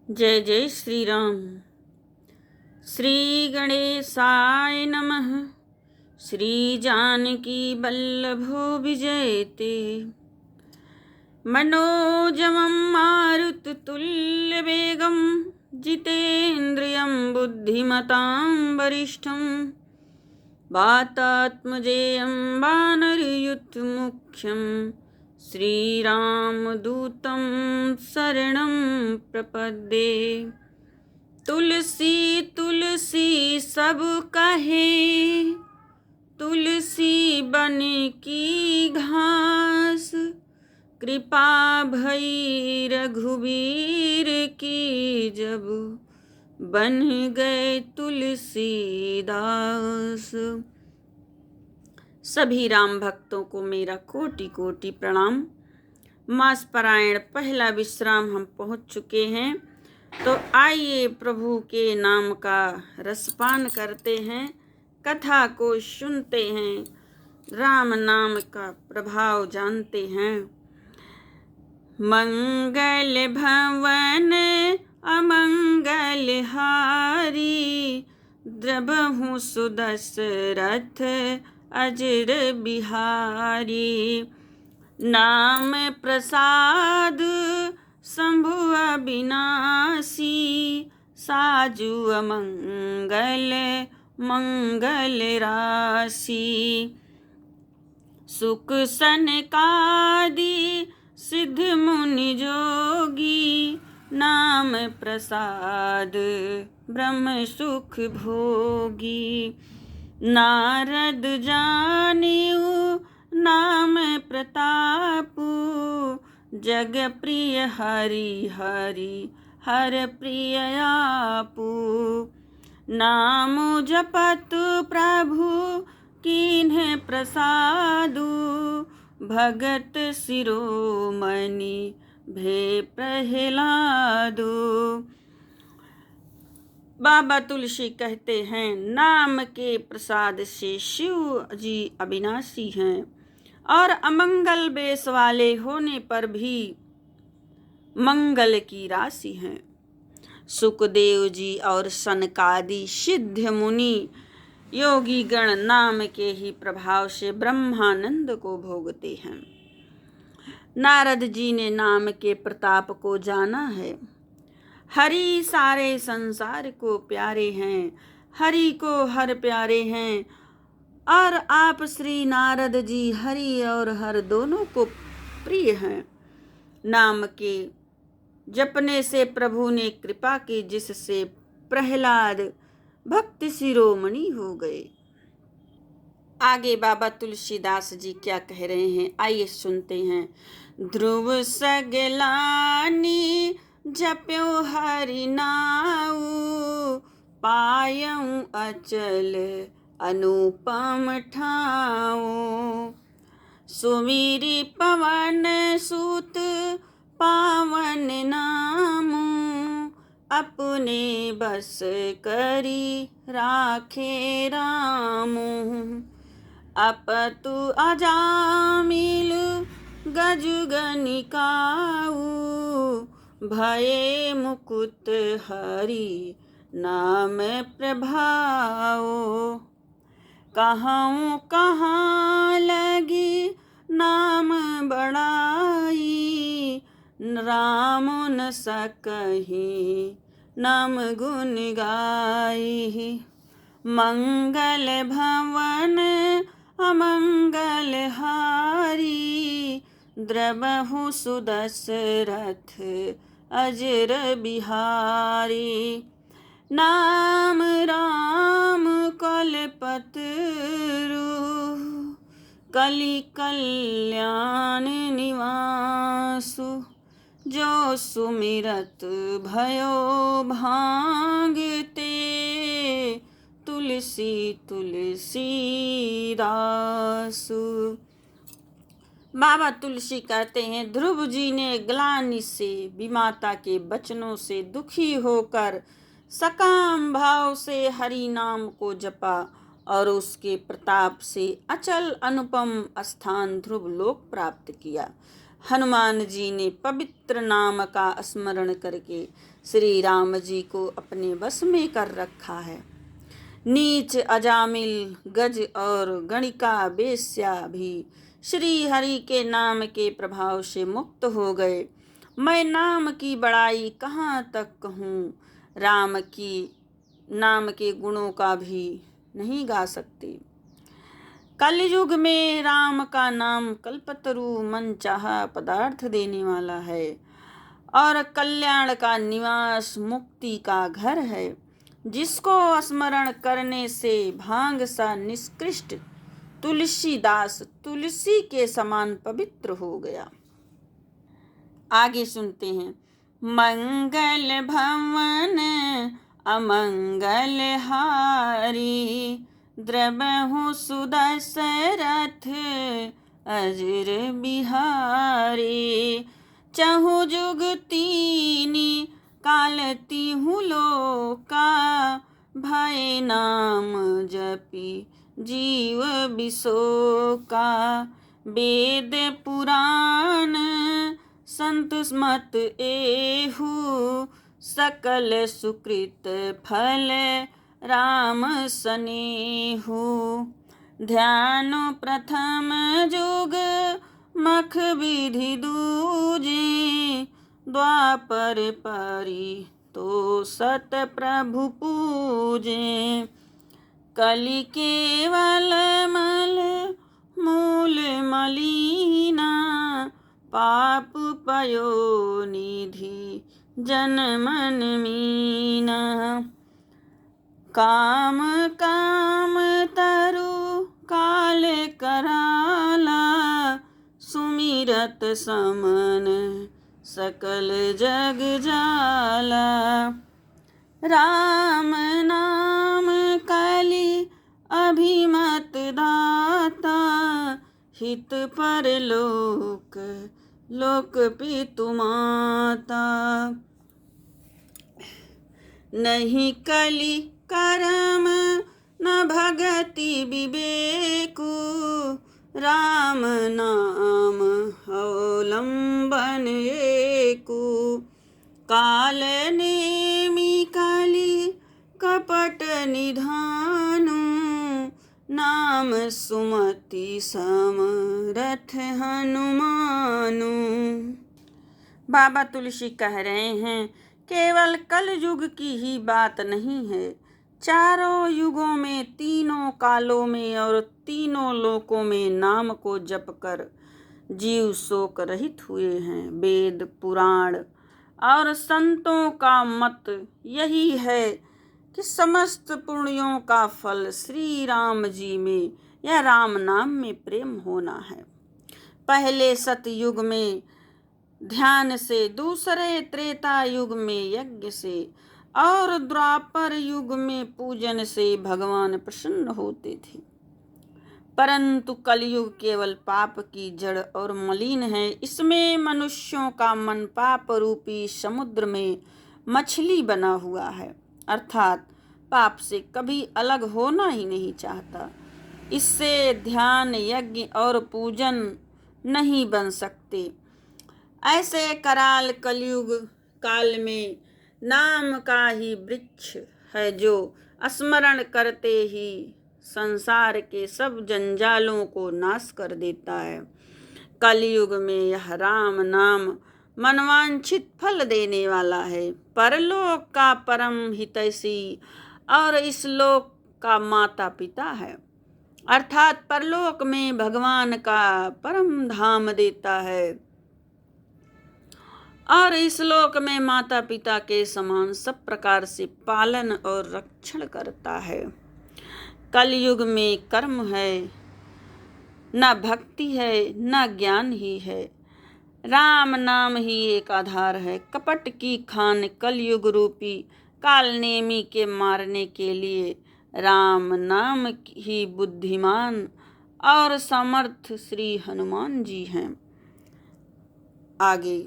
जय जय श्री राम। श्री गणेशाय नमः। श्री जानकी वल्लभो विजयते। मनोजवं मारुततुल्यवेगं जितेन्द्रियं बुद्धिमतां वरिष्ठं वातात्मजेयं वानरयूथमुख्यं श्रीरामदूतं शरणं प्रपद्ये। तुलसी तुलसी सब कहे, तुलसी बन की घास। कृपा भई रघुवीर की, जब बन गए तुलसीदास। सभी राम भक्तों को मेरा कोटि कोटि प्रणाम। मास पारायण पहला विश्राम हम पहुंच चुके हैं, तो आइए प्रभु के नाम का रसपान करते हैं, कथा को सुनते हैं, राम नाम का प्रभाव जानते हैं। मंगल भवन अमंगल हारी, द्रबहु सुदशरथ अजर बिहारी। नाम प्रसाद शंभु अविनाशी, साजु अमंगल मंगल राशि। सुख सनकादि सिद्ध मुनि जोगी, नाम प्रसाद ब्रह्म सुख भोगी। नारद जानिउ नाम प्रतापु, जग प्रिय हरि हरि हर प्रिय आपु। नाम जपत प्रभु कीन्हे प्रसादु, भगत शिरोमणि भे प्रहलादु। बाबा तुलसी कहते हैं, नाम के प्रसाद से शिव जी अविनाशी हैं और अमंगल बेस वाले होने पर भी मंगल की राशि हैं। सुखदेव जी और सनकादि सिद्ध मुनि योगी गण नाम के ही प्रभाव से ब्रह्मानंद को भोगते हैं। नारद जी ने नाम के प्रताप को जाना है। हरि सारे संसार को प्यारे हैं, हरि को हर प्यारे हैं, और आप श्री नारद जी हरि और हर दोनों को प्रिय हैं। नाम के जपने से प्रभु ने कृपा की, जिससे प्रहलाद भक्ति शिरोमणि हो गए। आगे बाबा तुलसीदास जी क्या कह रहे हैं, आइए सुनते हैं। ध्रुव सगलानी जप्यो हरि नाउ, पायऊं अचल अनुपम ठाऊ। सुमिरि पवन सुत पावन नामु, अपने बस करी राखे रामु। अपतु अजामिल गजुगनिकाऊ, भये मुकुत हरि नाम प्रभाओ। कहूँ कहाँ लगी नाम बड़ाई, राम न सकहि नाम गुण गाई। मंगल भवन अमंगल हारी, द्रबहु सुदशरथ अजर बिहारी। नाम राम कलपतरु, कलि कल्याण निवासु। जो सुमिरत भयो भांगते, तुलसी तुलसीदासु। बाबा तुलसी कहते हैं, ध्रुव जी ने ग्लानि से विमाता के वचनों से दुखी होकर सकाम भाव से हरि नाम को जपा, और उसके प्रताप से अचल अनुपम स्थान ध्रुव लोक प्राप्त किया। हनुमान जी ने पवित्र नाम का स्मरण करके श्री राम जी को अपने वश में कर रखा है। नीच अजामिल गज और गणिका बेश्या भी श्री हरि के नाम के प्रभाव से मुक्त हो गए। मैं नाम की बड़ाई कहाँ तक कहूँ, राम की नाम के गुणों का भी नहीं गा सकती। कलयुग में राम का नाम कल्पतरु मनचाहा पदार्थ देने वाला है और कल्याण का निवास, मुक्ति का घर है, जिसको स्मरण करने से भांग सा निष्कृष्ट तुलसीदास तुलसी के समान पवित्र हो गया। आगे सुनते हैं। मंगल भवन अमंगल हारी, द्रबहु सुदशरथ अजर बिहारी। चहु जुग तीनी काल तिहु लोका, भय नाम जपी जीव बिसोका। वेद पुराण संत मत एहु, सकल सुकृत फल राम सनेहु। ध्यान प्रथम जुग मख विधि दूजे, द्वापर परी तो सत प्रभु पूजे। कलि केवल मल मूल मलीना, पाप पयो निधि जन मन मीना। काम काम तरु काल कराला, सुमिरत समन सकल जग जाला। राम नाम कलि अभिमत दाता, हित पर लोक लोक पितु माता। नहीं कलि करम न भगति विवेकु, राम नाम अवलंबन एकु। काल नेमि कलि कपट निधानु, नाम सुमति समरथ हनुमानु। बाबा तुलसी कह रहे हैं, केवल कल युग की ही बात नहीं है, चारों युगों में, तीनों कालों में और तीनों लोकों में नाम को जप कर जीव शोक रहित हुए हैं। वेद पुराण और संतों का मत यही है कि समस्त पुण्यों का फल श्री राम जी में या राम नाम में प्रेम होना है। पहले सतयुग में ध्यान से, दूसरे त्रेता युग में यज्ञ से और द्वापर युग में पूजन से भगवान प्रसन्न होते थे। परंतु कलयुग केवल पाप की जड़ और मलिन है। इसमें मनुष्यों का मन पाप रूपी समुद्र में मछली बना हुआ है, अर्थात पाप से कभी अलग होना ही नहीं चाहता। इससे ध्यान, यज्ञ और पूजन नहीं बन सकते। ऐसे कराल कलयुग काल में नाम का ही वृक्ष है, जो स्मरण करते ही संसार के सब जंजालों को नाश कर देता है। कलयुग में यह राम नाम मनवांछित फल देने वाला है, परलोक का परम हितैषी और इस लोक का माता पिता है, अर्थात परलोक में भगवान का परम धाम देता है और इस लोक में माता पिता के समान सब प्रकार से पालन और रक्षण करता है। कलयुग में कर्म है, न भक्ति है, न ज्ञान ही है, राम नाम ही एक आधार है। कपट की खान कलयुग रूपी कालनेमी के मारने के लिए राम नाम ही बुद्धिमान और समर्थ श्री हनुमान जी हैं। आगे